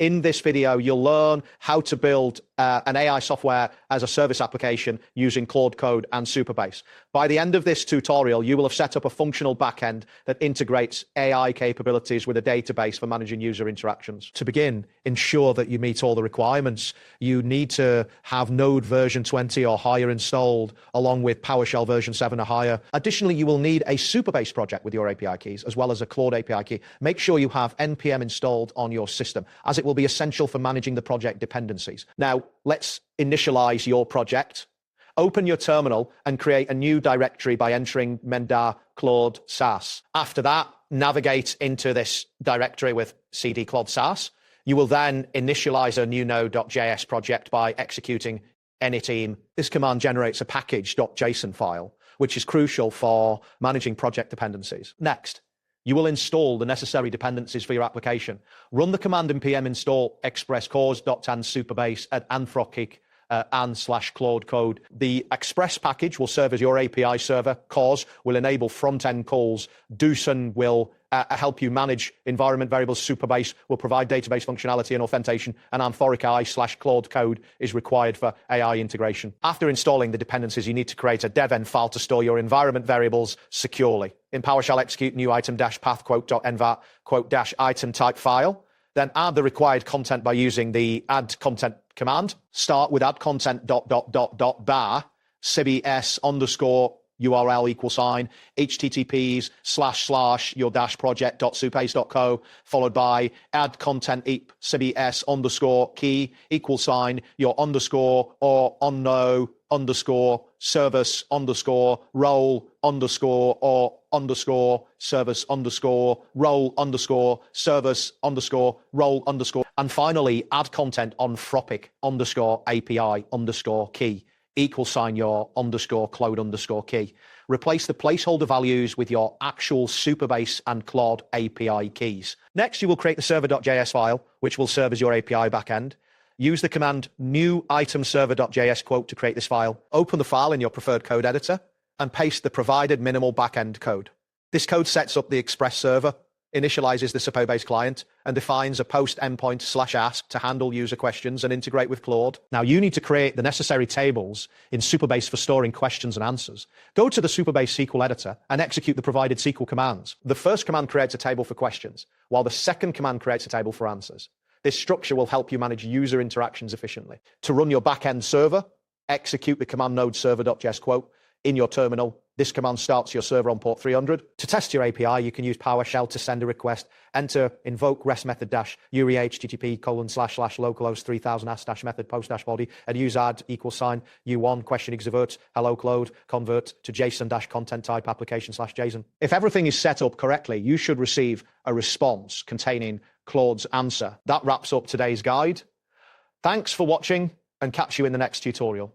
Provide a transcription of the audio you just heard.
In this video, you'll learn how to build an AI software as a service application using Claude Code and Supabase. By the end of this tutorial, you will have set up a functional backend that integrates AI capabilities with a database for managing user interactions. To begin, ensure that you meet all the requirements. You need to have Node version 20 or higher installed, along with PowerShell version 7 or higher. Additionally, you will need a Supabase project with your API keys, as well as a Claude API key. Make sure you have NPM installed on your system, as it will be essential for managing the project dependencies. Now, let's initialize your project. Open your terminal and create a new directory by entering -. Claude SaaS. After that, navigate into this directory with cd Claude SaaS. You will then initialize a new node.js project by executing anyteam. This command generates a package.json file, which is crucial for managing project dependencies. Next, you will install the necessary dependencies for your application. Run the command npm install express cause.and supabase at anthropic and/Claude Code. The Express package will serve as your API server. Cause will enable front-end calls. Doosan will help you manage environment variables. Supabase will provide database functionality and authentication. And Anthropic AI/Claude Code is required for AI integration. After installing the dependencies, you need to create a dev-env file to store your environment variables securely. In PowerShell, execute new item-path quote.env_item type file. Then add the required content by using the add content command. Start with add content bar cbs_URL =, https //your-project.supabase.co, followed by add content cbs_key =, your underscore or onno underscore service underscore role underscore or underscore service underscore role underscore service underscore role underscore. And finally, add content on Anthropic _API _key =, your underscore Claude underscore key. Replace the placeholder values with your actual Supabase and Claude API keys. Next, you will create the server.js file, which will serve as your API backend. Use the command new item server.js quote to create this file. Open the file in your preferred code editor and paste the provided minimal backend code. This code sets up the Express server, initializes the Supabase client, and defines a post endpoint /ask to handle user questions and integrate with Claude. Now, you need to create the necessary tables in Supabase for storing questions and answers. Go to the Supabase SQL editor and execute the provided SQL commands. The first command creates a table for questions, while the second command creates a table for answers. This structure will help you manage user interactions efficiently. To run your backend server, execute the command node server.js quote in your terminal. This command starts your server on port 300. To test your API, you can use PowerShell to send a request. Enter invoke REST method URI http://localhost 3000 /method post-body and use add =u1 question exverts hello Claude convert to JSON-content type application/JSON. If everything is set up correctly, you should receive a response containing Claude's answer. That wraps up today's guide. Thanks for watching and catch you in the next tutorial.